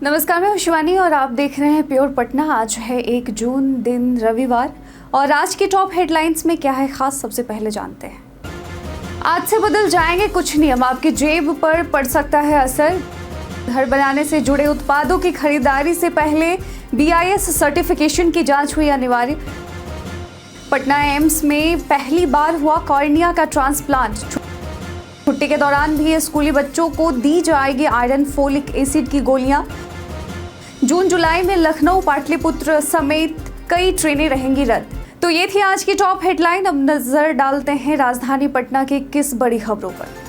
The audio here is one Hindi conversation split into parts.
नमस्कार, मैं शिवानी और आप देख रहे हैं प्योर पटना। आज है 1 जून, दिन रविवार, और आज के टॉप हेडलाइंस में क्या है खास, सबसे पहले जानते हैं। आज से बदल जाएंगे कुछ नियम, आपकी जेब पर पड़ सकता है असर। घर बनाने से जुड़े उत्पादों की खरीदारी से पहले BIS सर्टिफिकेशन की जांच हुई अनिवार्य। पटना एम्स में पहली बार हुआ कॉर्निया का ट्रांसप्लांट। छुट्टी के दौरान भी स्कूली बच्चों को दी जाएगी आयरन फोलिक एसिड की गोलियां। जून जुलाई में लखनऊ पाटलिपुत्र समेत कई ट्रेनें रहेंगी रद्द। तो ये थी आज की टॉप हेडलाइन। अब नजर डालते हैं राजधानी पटना की किस बड़ी खबरों पर।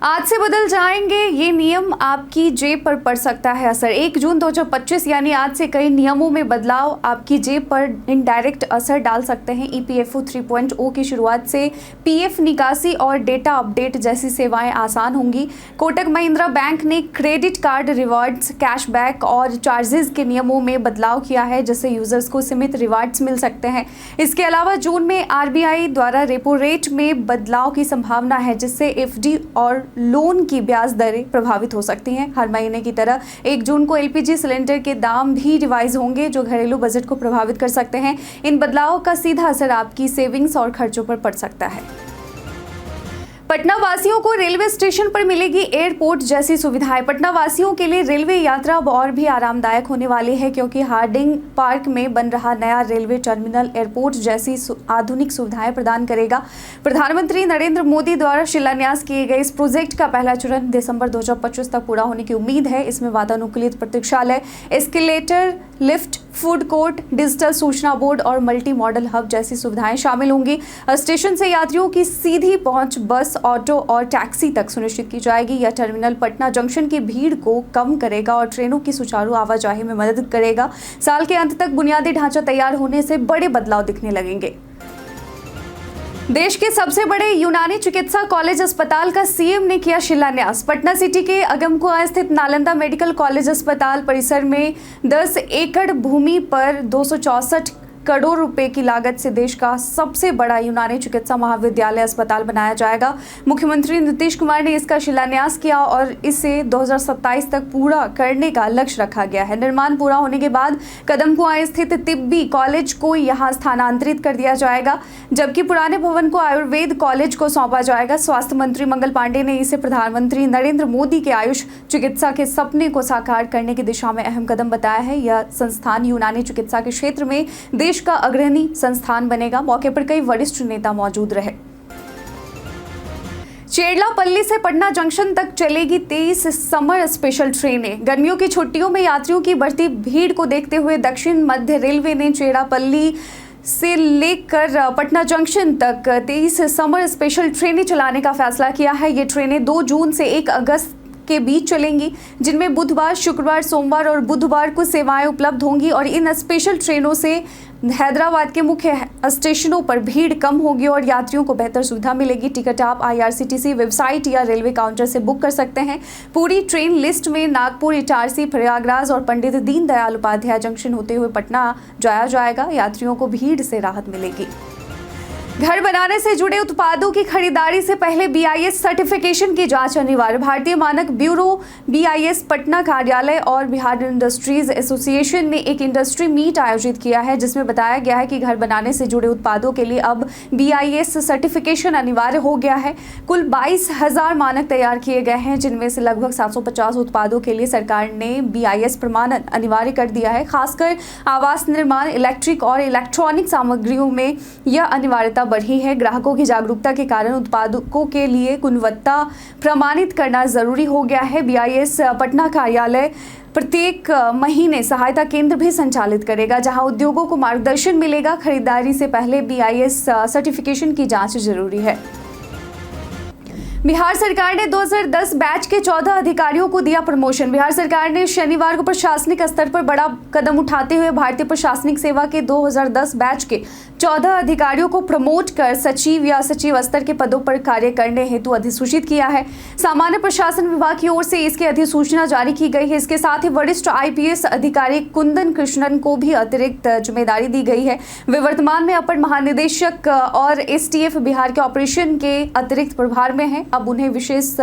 आज से बदल जाएंगे ये नियम, आपकी जेब पर पड़ सकता है असर। 1 जून 2025 यानी आज से कई नियमों में बदलाव आपकी जेब पर इनडायरेक्ट असर डाल सकते हैं। EPFO 3.0 की शुरुआत से PF निकासी और डेटा अपडेट जैसी सेवाएं आसान होंगी। कोटक महिंद्रा बैंक ने क्रेडिट कार्ड रिवार्ड्स, कैशबैक और चार्जेस के नियमों में बदलाव किया है, जिससे यूजर्स को सीमित रिवार्ड्स मिल सकते हैं। इसके अलावा जून में RBI द्वारा रेपो रेट में बदलाव की संभावना है, जिससे FD और लोन की ब्याज दरें प्रभावित हो सकती हैं। हर महीने की तरह 1 जून को LPG सिलेंडर के दाम भी रिवाइज होंगे, जो घरेलू बजट को प्रभावित कर सकते हैं। इन बदलावों का सीधा असर आपकी सेविंग्स और खर्चों पर पड़ सकता है। पटना वासियों को रेलवे स्टेशन पर मिलेगी एयरपोर्ट जैसी सुविधाएं। पटना वासियों के लिए रेलवे यात्रा अब और भी आरामदायक होने वाली है, क्योंकि हार्डिंग पार्क में बन रहा नया रेलवे टर्मिनल एयरपोर्ट जैसी आधुनिक सुविधाएं प्रदान करेगा। प्रधानमंत्री नरेंद्र मोदी द्वारा शिलान्यास किए गए इस प्रोजेक्ट का पहला चरण दिसंबर 2025 तक पूरा होने की उम्मीद है। इसमें वातानुकूलित प्रतीक्षालय, escalator, lift, food court, digital सूचना बोर्ड और मल्टी मॉडल हब जैसी सुविधाएं शामिल होंगी। स्टेशन से यात्रियों की सीधी पहुंच बस, ऑटो और टैक्सी तक सुनिश्चित की जाएगी। यह टर्मिनल पटना जंक्शन की भीड़ को कम करेगा और ट्रेनों की सुचारू आवाजाही में मदद करेगा। साल के अंत तक बुनियादी ढांचा तैयार होने से बड़े बदलाव दिखने लगेंगे। देश के सबसे बड़े यूनानी चिकित्सा कॉलेज अस्पताल का CM ने किया शिलान्यास। पटना सिटी के अगमकुआं स्थित नालंदा मेडिकल कॉलेज अस्पताल परिसर में 10 एकड़ भूमि पर 264 करोड़ रुपए की लागत से देश का सबसे बड़ा यूनानी चिकित्सा महाविद्यालय अस्पताल बनाया जाएगा। मुख्यमंत्री नीतीश कुमार ने इसका शिलान्यास किया और इसे 2027 तक पूरा करने का लक्ष्य रखा गया है। निर्माण पूरा होने के बाद कदमकुआं स्थित तिब्बी कॉलेज को यहां स्थानांतरित कर दिया जाएगा, जबकि पुराने भवन को आयुर्वेद कॉलेज को सौंपा जाएगा। स्वास्थ्य मंत्री मंगल पांडे ने इसे प्रधानमंत्री नरेंद्र मोदी के आयुष चिकित्सा के सपने को साकार करने की दिशा में अहम कदम बताया है। यह संस्थान यूनानी चिकित्सा के क्षेत्र में देश का अग्रणी संस्थान बनेगा। मौके पर कई वरिष्ठ नेता मौजूद रहे। चेरलापल्ली से पटना जंक्शन तक चलेगी 23 समर स्पेशल ट्रेनें। गर्मियों की छुट्टियों में यात्रियों की बढ़ती भीड़ को देखते हुए दक्षिण मध्य रेलवे ने चेरलापल्ली से लेकर पटना जंक्शन तक 23 समर स्पेशल ट्रेनें चलाने का फैसला किया है। ये ट्रेनें 2 जून से 1 अगस्त के बीच चलेंगी, जिनमें बुधवार, शुक्रवार, सोमवार और बुधवार को सेवाएं उपलब्ध होंगी। और इन स्पेशल ट्रेनों से हैदराबाद के मुख्य स्टेशनों पर भीड़ कम होगी और यात्रियों को बेहतर सुविधा मिलेगी। टिकट आप IRCTC वेबसाइट या रेलवे काउंटर से बुक कर सकते हैं। पूरी ट्रेन लिस्ट में नागपुर, इटारसी, प्रयागराज और पंडित दीनदयाल उपाध्याय जंक्शन होते हुए पटना जाया जाएगा। यात्रियों को भीड़ से राहत मिलेगी। घर बनाने से जुड़े उत्पादों की खरीदारी से पहले BIS सर्टिफिकेशन की जांच अनिवार्य। भारतीय मानक ब्यूरो BIS पटना कार्यालय और बिहार इंडस्ट्रीज एसोसिएशन ने एक इंडस्ट्री मीट आयोजित किया है, जिसमें बताया गया है कि घर बनाने से जुड़े उत्पादों के लिए अब BIS सर्टिफिकेशन अनिवार्य हो गया है। कुल 22,000 मानक तैयार किए गए हैं, जिनमें से लगभग 750 उत्पादों के लिए सरकार ने BIS प्रमाणन अनिवार्य कर दिया है। खासकर आवास निर्माण, इलेक्ट्रिक और इलेक्ट्रॉनिक सामग्रियों में यह अनिवार्यता बढ़ी है। ग्राहकों की जागरूकता के कारण उत्पादों के लिए गुणवत्ता प्रमाणित करना जरूरी हो गया है। BIS पटना कार्यालय प्रत्येक महीने सहायता केंद्र भी संचालित करेगा, जहां उद्योगों को मार्गदर्शन मिलेगा। खरीदारी से पहले BIS सर्टिफिकेशन की जांच जरूरी है। बिहार सरकार ने 2010 बैच के 14 अधिकारियों को दिया प्रमोशन। बिहार सरकार ने शनिवार को प्रशासनिक स्तर पर बड़ा कदम उठाते हुए भारतीय प्रशासनिक सेवा के 2010 बैच के 14 अधिकारियों को प्रमोट कर सचिव या सचिव स्तर के पदों पर कार्य करने हेतु अधिसूचित किया है। सामान्य प्रशासन विभाग की ओर से इसकी अधिसूचना जारी की गई है। इसके साथ ही वरिष्ठ IPS अधिकारी कुंदन कृष्णन को भी अतिरिक्त जिम्मेदारी दी गई है। वे वर्तमान में अपर महानिदेशक और STF बिहार के ऑपरेशन के अतिरिक्त प्रभार में हैं। अब उन्हें विशेष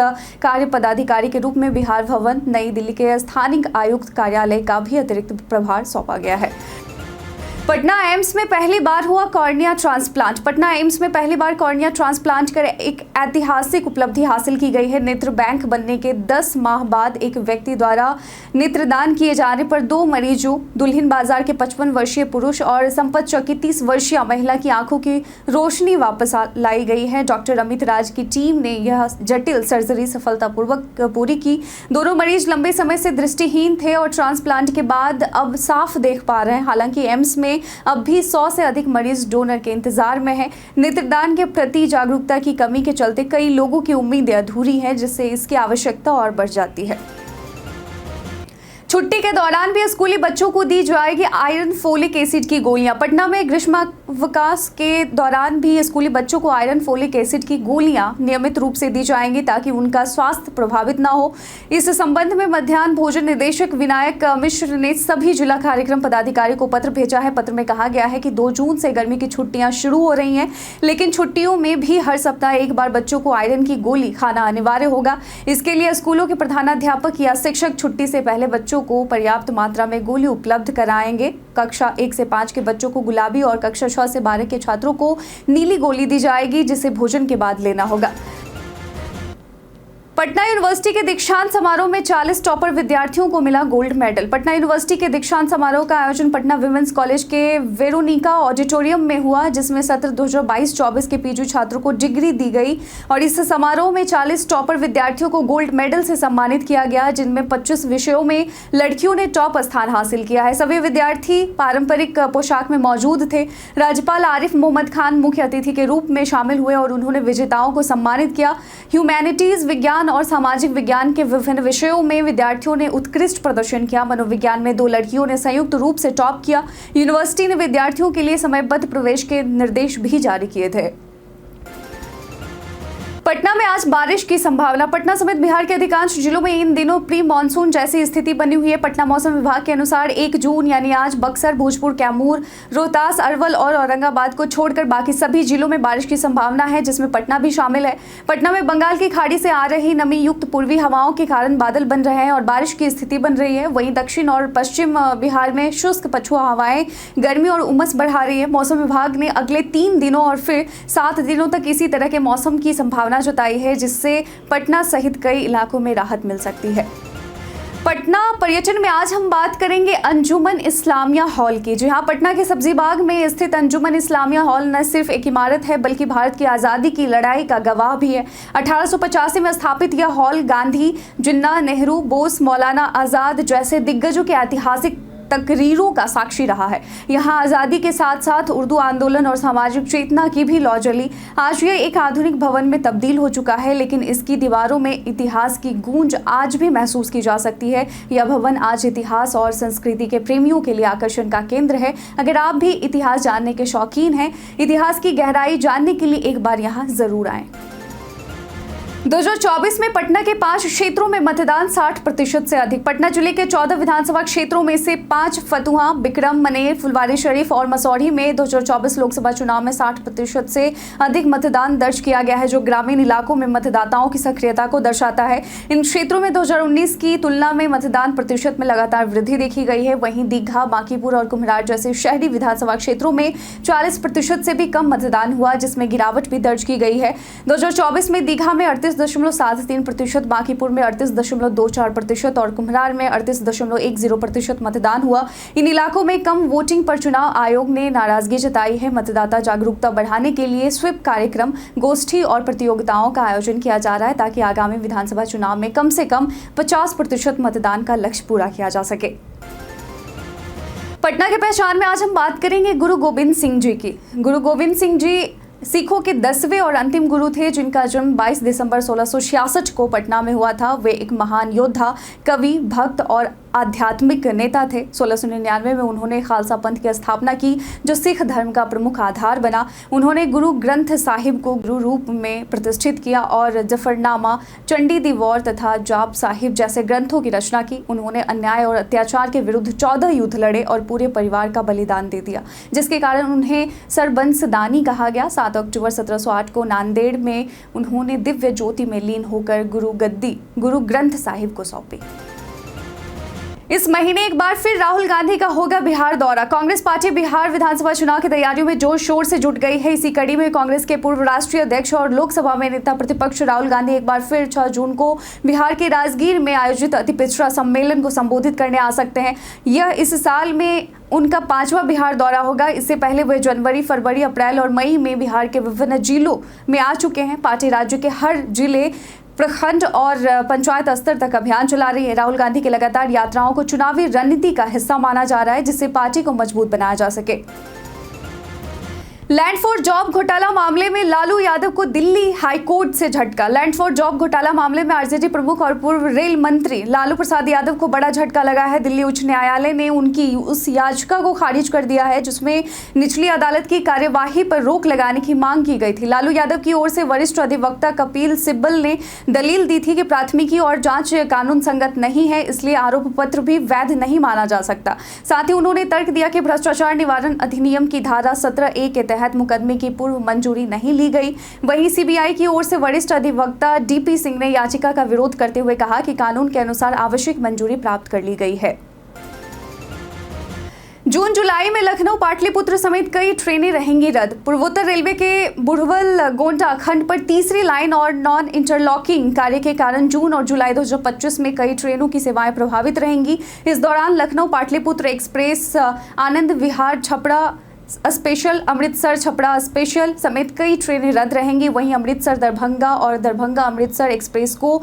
कार्य पदाधिकारी के रूप में बिहार भवन, नई दिल्ली के स्थानिक आयुक्त कार्यालय का भी अतिरिक्त प्रभार सौंपा गया है। पटना एम्स में पहली बार हुआ कॉर्निया ट्रांसप्लांट। पटना एम्स में पहली बार कॉर्निया ट्रांसप्लांट कर एक ऐतिहासिक उपलब्धि हासिल की गई है। नेत्र बैंक बनने के 10 माह बाद एक व्यक्ति द्वारा नेत्रदान किए जाने पर 2 मरीजों, दुल्हिन बाजार के 55 वर्षीय पुरुष और संपत चौक की 30 वर्षीय महिला की आंखों की रोशनी वापस लाई गई है। डॉक्टर अमित राज की टीम ने यह जटिल सर्जरी सफलतापूर्वक पूरी की। दोनों मरीज लंबे समय से दृष्टिहीन थे और ट्रांसप्लांट के बाद अब साफ देख पा रहे हैं। हालांकि एम्स में अब भी 100 से अधिक मरीज डोनर के इंतजार में हैं। नेत्रदान के प्रति जागरूकता की कमी के चलते कई लोगों की उम्मीदें अधूरी हैं, जिससे इसकी आवश्यकता और बढ़ जाती है। छुट्टी के दौरान भी स्कूली बच्चों को दी जाएगी आयरन फोलिक एसिड की गोलियां। पटना में ग्रीष्मावकाश के दौरान भी स्कूली बच्चों को आयरन फोलिक एसिड की गोलियां नियमित रूप से दी जाएंगी ताकि उनका स्वास्थ्य प्रभावित ना हो। इस संबंध में मध्याह्न भोजन निदेशक विनायक मिश्र ने सभी जिला कार्यक्रम पदाधिकारी को पत्र भेजा है। पत्र में कहा गया है कि 2 जून से गर्मी की छुट्टियां शुरू हो रही हैं, लेकिन छुट्टियों में भी हर सप्ताह एक बार बच्चों को आयरन की गोली खाना अनिवार्य होगा। इसके लिए स्कूलों के प्रधानाध्यापक या शिक्षक छुट्टी से पहले बच्चों को पर्याप्त मात्रा में गोली उपलब्ध कराएंगे। कक्षा 1 से 5 के बच्चों को गुलाबी और कक्षा 6 से 12 के छात्रों को नीली गोली दी जाएगी, जिसे भोजन के बाद लेना होगा। पटना यूनिवर्सिटी के दीक्षांत समारोह में 40 टॉपर विद्यार्थियों को मिला गोल्ड मेडल। पटना यूनिवर्सिटी के दीक्षांत समारोह का आयोजन पटना विमेंस कॉलेज के वेरोनिका ऑडिटोरियम में हुआ, जिसमें सत्र 2022-24 के पीजी छात्रों को डिग्री दी गई और इस समारोह में 40 टॉपर विद्यार्थियों को गोल्ड मेडल से सम्मानित किया गया, जिनमें 25 विषयों में लड़कियों ने टॉप स्थान हासिल किया है। सभी विद्यार्थी पारंपरिक पोशाक में मौजूद थे। राज्यपाल आरिफ मोहम्मद खान मुख्य अतिथि के रूप में शामिल हुए और उन्होंने विजेताओं को सम्मानित किया। ह्यूमैनिटीज, विज्ञान और सामाजिक विज्ञान के विभिन्न विषयों में विद्यार्थियों ने उत्कृष्ट प्रदर्शन किया। मनोविज्ञान में 2 लड़कियों ने संयुक्त रूप से टॉप किया। यूनिवर्सिटी ने विद्यार्थियों के लिए समयबद्ध प्रवेश के निर्देश भी जारी किए थे। पटना में आज बारिश की संभावना। पटना समेत बिहार के अधिकांश जिलों में इन दिनों प्री मानसून जैसी स्थिति बनी हुई है। पटना मौसम विभाग के अनुसार 1 जून यानी आज बक्सर, भोजपुर, कैमूर, रोहतास, अरवल और औरंगाबाद को छोड़कर बाकी सभी जिलों में बारिश की संभावना है, जिसमें पटना भी शामिल है। पटना में बंगाल की खाड़ी से आ रही नमी युक्त पूर्वी हवाओं के कारण बादल बन रहे हैं और बारिश की स्थिति बन रही है। वहीं दक्षिण और पश्चिम बिहार में शुष्क पछुआ हवाएं गर्मी और उमस बढ़ा रही है। मौसम विभाग ने अगले 3 दिनों और फिर 7 दिनों तक इसी तरह के मौसम की संभावना जताई है, जिससे पटना सहित कई इलाकों में राहत मिल सकती है। पटना पर्यटन में आज हम बात करेंगे अंजुमन इस्लामिया हॉल की। जी हाँ, पटना के सब्जी बाग में स्थित अंजुमन इस्लामिया हॉल न सिर्फ एक इमारत है बल्कि भारत की आज़ादी की लड़ाई का गवाह भी है। 1885 में स्थापित यह हॉल गांधी, जिन्ना, नेहरू, बोस, मौलाना आज़ाद जैसे दिग्गजों के ऐतिहासिक तकरीरों का साक्षी रहा है। यहाँ आज़ादी के साथ साथ उर्दू आंदोलन और सामाजिक चेतना की भी लौ जली। आज ये एक आधुनिक भवन में तब्दील हो चुका है, लेकिन इसकी दीवारों में इतिहास की गूंज आज भी महसूस की जा सकती है। यह भवन आज इतिहास और संस्कृति के प्रेमियों के लिए आकर्षण का केंद्र है। अगर आप भी इतिहास जानने के शौकीन हैं, इतिहास की गहराई जानने के लिए एक बार यहाँ जरूर आएं। 2024 में पटना के 5 क्षेत्रों में मतदान 60% से अधिक। पटना जिले के 14 विधानसभा क्षेत्रों में से 5 फतुहा, बिक्रम, मनेर, फुलवारी शरीफ और मसौढ़ी में 2024 लोकसभा चुनाव में 60% से अधिक मतदान दर्ज किया गया है, जो ग्रामीण इलाकों में मतदाताओं की सक्रियता को दर्शाता है। इन क्षेत्रों में 2019 की तुलना में मतदान प्रतिशत में लगातार वृद्धि देखी गई है। वहीं दीघा, बांकीपुर और कुम्हरार जैसे शहरी विधानसभा क्षेत्रों में 40% से भी कम मतदान हुआ, जिसमें गिरावट भी दर्ज की गई है। 2024 में दीघा में 38.73%, बांकीपुर में 38.24% और कुम्हरार में 38.10% मतदान हुआ। इन इलाकों में कम वोटिंग पर चुनाव आयोग ने नाराजगी जताई है। मतदाता जागरूकता बढ़ाने के लिए स्वीप कार्यक्रम, गोष्ठी और प्रतियोगिताओं का आयोजन किया जा रहा है ताकि आगामी विधानसभा चुनाव में कम से कम 50% मतदान का लक्ष्य पूरा किया जा सके। पटना के पहचान में आज हम बात करेंगे गुरु गोविंद सिंह जी की। गुरु गोविंद सिंह जी सिखों के 10वें और अंतिम गुरु थे, जिनका जन्म 22 दिसंबर 1666 को पटना में हुआ था। वे एक महान योद्धा, कवि, भक्त और आध्यात्मिक नेता थे। 1699 में उन्होंने खालसा पंथ की स्थापना की, जो सिख धर्म का प्रमुख आधार बना। उन्होंने गुरु ग्रंथ साहिब को गुरु रूप में प्रतिष्ठित किया और जफरनामा, चंडी दी वॉर तथा जाप साहिब जैसे ग्रंथों की रचना की। उन्होंने अन्याय और अत्याचार के विरुद्ध 14 युद्ध लड़े और पूरे परिवार का बलिदान दे दिया, जिसके कारण उन्हें सरबंसदानी कहा गया। 7 अक्टूबर 1708 को नांदेड़ में उन्होंने दिव्य ज्योति में लीन होकर गुरु गद्दी गुरु ग्रंथ साहिब को सौंपी। इस महीने एक बार फिर राहुल गांधी का होगा बिहार दौरा। कांग्रेस पार्टी बिहार विधानसभा चुनाव की तैयारियों में जोर शोर से जुट गई है। इसी कड़ी में कांग्रेस के पूर्व राष्ट्रीय अध्यक्ष और लोकसभा में नेता प्रतिपक्ष राहुल गांधी एक बार फिर 6 जून को बिहार के राजगीर में आयोजित अति पिछड़ा सम्मेलन को संबोधित करने आ सकते हैं। यह इस साल में उनका 5वां बिहार दौरा होगा। इससे पहले वे जनवरी, फरवरी, अप्रैल और मई में बिहार के विभिन्न जिलों में आ चुके हैं। पार्टी राज्य के हर जिले, प्रखंड और पंचायत स्तर तक अभियान चला रही है। राहुल गांधी की लगातार यात्राओं को चुनावी रणनीति का हिस्सा माना जा रहा है, जिससे पार्टी को मजबूत बनाया जा सके। लैंड फॉर जॉब घोटाला मामले में लालू यादव को दिल्ली हाईकोर्ट से झटका। लैंड फॉर जॉब घोटाला मामले में आरजेडी प्रमुख और पूर्व रेल मंत्री लालू प्रसाद यादव को बड़ा झटका लगा है। दिल्ली उच्च न्यायालय ने उनकी उस याचिका को खारिज कर दिया है जिसमें निचली अदालत की कार्यवाही पर रोक लगाने की मांग की गई थी। लालू यादव की ओर से वरिष्ठ अधिवक्ता कपिल सिब्बल ने दलील दी थी कि प्राथमिकी और जांच कानून संगत नहीं है, इसलिए आरोप पत्र भी वैध नहीं माना जा सकता। साथ ही उन्होंने तर्क दिया कि भ्रष्टाचार निवारण अधिनियम की धारा 17A के तहत मुकदमे की पूर्व मंजूरी नहीं ली गई। वहीं सीबीआई की ओर से वरिष्ठ अधिवक्ता डीपी सिंह ने याचिका का विरोध करते हुए कहा कि कानून के अनुसार आवश्यक मंजूरी प्राप्त कर ली गई है। जून जुलाई में लखनऊ पाटलिपुत्र समेत कई ट्रेनें रहेंगी रद्द। पूर्वोत्तर रेलवे के बुढ़वल गोंडा खंड पर तीसरी लाइन और नॉन इंटरलॉकिंग कार्य के कारण जून और जुलाई 2025 में कई ट्रेनों की सेवाएं प्रभावित रहेंगी। इस दौरान Lucknow Pataliputra express, Anand Vihar Chhapra special, Amritsar Chhapra special समेत कई ट्रेनें रद्द रहेंगी। वहीं अमृतसर दरभंगा और दरभंगा अमृतसर एक्सप्रेस को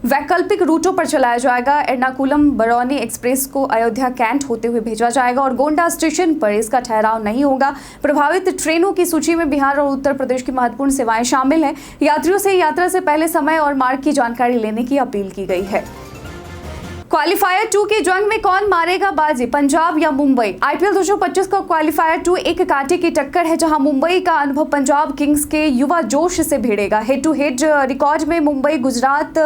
वैकल्पिक रूटों पर चलाया जाएगा। एर्नाकुलम बरौनी एक्सप्रेस को अयोध्या कैंट होते हुए भेजा जाएगा और गोंडा स्टेशन पर इसका ठहराव नहीं होगा। प्रभावित ट्रेनों की सूची में बिहार और उत्तर प्रदेश की महत्वपूर्ण सेवाएं शामिल हैं। यात्रियों से यात्रा से पहले समय और मार्ग की जानकारी लेने की अपील की गई है। क्वालीफायर 2 की जंग में कौन मारेगा बाजी, पंजाब या मुंबई? आईपीएल 2025 का क्वालीफायर 2 एक कांटे की टक्कर है, जहां मुंबई का अनुभव पंजाब किंग्स के युवा जोश से भिड़ेगा। हेड टू हेड रिकॉर्ड में मुंबई गुजरात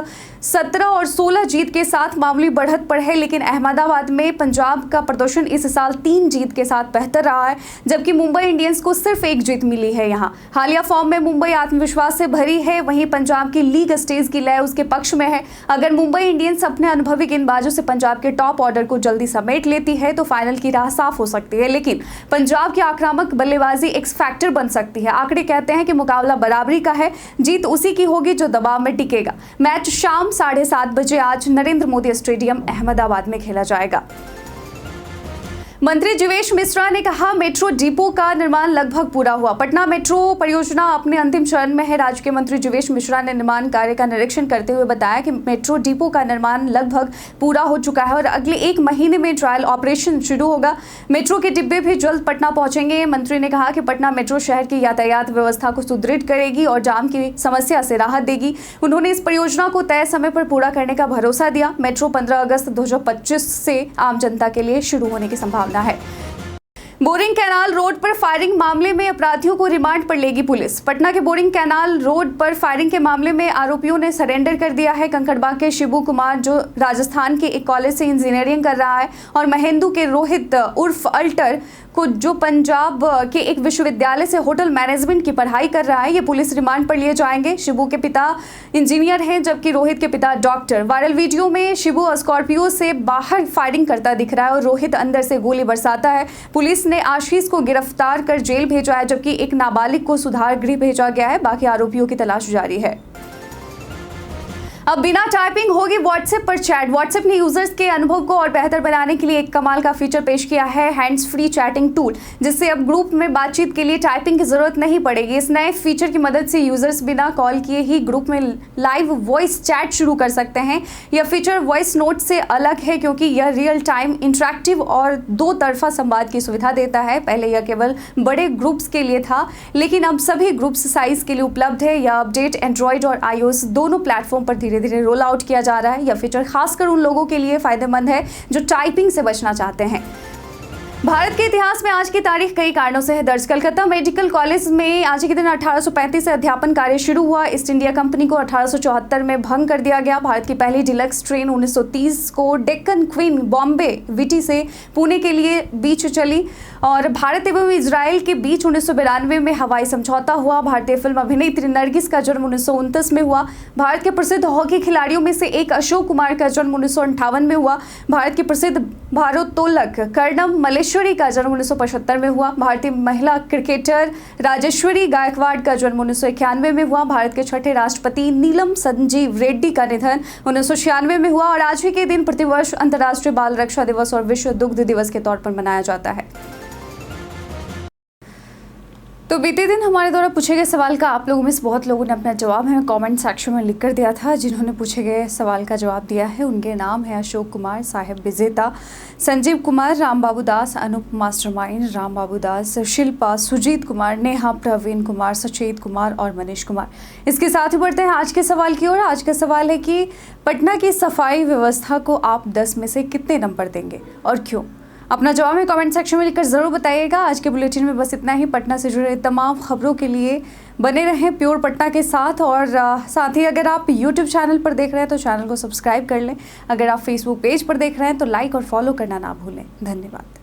17 और 16 जीत के साथ मामूली बढ़त पर है, लेकिन अहमदाबाद में पंजाब का प्रदर्शन इस साल 3 जीत के साथ बेहतर रहा है, जबकि मुंबई इंडियंस को सिर्फ 1 जीत मिली है। यहाँ हालिया फॉर्म में मुंबई आत्मविश्वास से भरी है, वहीं पंजाब की लीग स्टेज की लय उसके पक्ष में है। अगर मुंबई इंडियंस अपने अनुभवी गेंदबाजों से पंजाब के टॉप ऑर्डर को जल्दी समेट लेती है तो फाइनल की राह साफ हो सकती है, लेकिन पंजाब की आक्रामक बल्लेबाजी एक्स फैक्टर बन सकती है। आंकड़े कहते हैं कि मुकाबला बराबरी का है, जीत उसी की होगी जो दबाव में टिकेगा। मैच शाम 7:30 बजे आज नरेंद्र मोदी स्टेडियम अहमदाबाद में खेला जाएगा। मंत्री जीवेश मिश्रा ने कहा, मेट्रो डिपो का निर्माण लगभग पूरा हुआ। पटना मेट्रो परियोजना अपने अंतिम चरण में है। राज्य के मंत्री जीवेश मिश्रा ने निर्माण कार्य का निरीक्षण करते हुए बताया कि मेट्रो डिपो का निर्माण लगभग पूरा हो चुका है और अगले 1 महीने में ट्रायल ऑपरेशन शुरू होगा। मेट्रो के डिब्बे भी जल्द पटना पहुंचेंगे। मंत्री ने कहा कि पटना मेट्रो शहर की यातायात व्यवस्था को सुदृढ़ करेगी और जाम की समस्या से राहत देगी। उन्होंने इस परियोजना को तय समय पर पूरा करने का भरोसा दिया। मेट्रो 15 अगस्त 2025 से आम जनता के लिए शुरू होने की संभावना है। बोरिंग कैनाल रोड पर फायरिंग मामले में अपराधियों को रिमांड पर लेगी पुलिस। पटना के बोरिंग कैनाल रोड पर फायरिंग के मामले में आरोपियों ने सरेंडर कर दिया है। कंकड़बाग के शिबू कुमार, जो राजस्थान के एक कॉलेज से इंजीनियरिंग कर रहा है, और महेंदू के रोहित उर्फ अल्टर को, जो पंजाब के एक विश्वविद्यालय से होटल मैनेजमेंट की पढ़ाई कर रहा है, ये पुलिस रिमांड पर लिए जाएंगे। शिबू के पिता इंजीनियर हैं, जबकि रोहित के पिता डॉक्टर। वायरल वीडियो में शिबू स्कॉर्पियो से बाहर फायरिंग करता दिख रहा है और रोहित अंदर से गोली बरसाता है। पुलिस ने आशीष को गिरफ्तार कर जेल भेजा है, जबकि एक नाबालिग को सुधार गृह भेजा गया है। बाकी आरोपियों की तलाश जारी है। अब बिना टाइपिंग होगी व्हाट्सएप पर चैट। व्हाट्सएप ने यूजर्स के अनुभव को और बेहतर बनाने के लिए एक कमाल का फीचर पेश किया है, हैंड्स फ्री चैटिंग टूल, जिससे अब ग्रुप में बातचीत के लिए टाइपिंग की जरूरत नहीं पड़ेगी। इस नए फीचर की मदद से यूजर्स बिना कॉल किए ही ग्रुप में लाइव वॉइस चैट शुरू कर सकते हैं। यह फीचर वॉइस नोट से अलग है क्योंकि यह रियल टाइम इंटरैक्टिव और 2 तरफा संवाद की सुविधा देता है। पहले यह केवल बड़े ग्रुप्स के लिए था, लेकिन अब सभी ग्रुप्स साइज के लिए उपलब्ध है। यह अपडेट एंड्रॉइड और iOS दोनों प्लेटफॉर्म पर धीरे धीरे धीरे रोल आउट किया जा रहा है। यह फीचर खासकर उन लोगों के लिए फ़ायदेमंद है जो टाइपिंग से बचना चाहते हैं। भारत के इतिहास में आज की तारीख कई कारणों से है दर्ज। कलकत्ता मेडिकल कॉलेज में आज के दिन 1835 से अध्यापन कार्य शुरू हुआ। ईस्ट इंडिया कंपनी को 1874 में भंग कर दिया गया। भारत की पहली डिलक्स ट्रेन 1930 को डेक्कन क्वीन बॉम्बे विटी से पुणे के लिए बीच चली। और भारत एवं इजराइल के बीच 1992 में हवाई समझौता हुआ। भारतीय फिल्म अभिनेत्री नरगिस का जन्म 1929 में हुआ। भारत के प्रसिद्ध हॉकी खिलाड़ियों में से एक अशोक कुमार का जन्म 1958 में हुआ। भारत के प्रसिद्ध भारोत्तोलक कर्णम मल्लेश्वरी का जन्म 1975 में हुआ। भारतीय महिला क्रिकेटर राजेश्वरी गायकवाड़ का जन्म 1991 में हुआ। भारत के छठे राष्ट्रपति नीलम संजीव रेड्डी का निधन 1996 में हुआ। और आज ही के दिन प्रतिवर्ष अंतर्राष्ट्रीय बाल रक्षा दिवस और विश्व दुग्ध दिवस के तौर पर मनाया जाता है। तो बीते दिन हमारे द्वारा पूछे गए सवाल का आप लोगों में से बहुत लोगों ने अपना जवाब हमें कमेंट सेक्शन में लिख कर दिया था। जिन्होंने पूछे गए सवाल का जवाब दिया है उनके नाम है अशोक कुमार, साहिब विजेता, संजीव कुमार, राम बाबू दास, अनूप मास्टरमाइंड, राम बाबू दास, शिल्पा, सुजीत कुमार, नेहा, प्रवीण कुमार, सचेत कुमार और मनीष कुमार। इसके साथ ही बढ़ते हैं आज के सवाल की ओर। आज का सवाल है कि पटना की सफाई व्यवस्था को आप 10 में से कितने नंबर देंगे और क्यों? अपना जवाब में कमेंट सेक्शन में लिखकर ज़रूर बताइएगा। आज के बुलेटिन में बस इतना ही। पटना से जुड़े तमाम खबरों के लिए बने रहें प्योर पटना के साथ। और साथ ही अगर आप यूट्यूब चैनल पर देख रहे हैं तो चैनल को सब्सक्राइब कर लें। अगर आप फेसबुक पेज पर देख रहे हैं तो लाइक और फॉलो करना ना भूलें। धन्यवाद।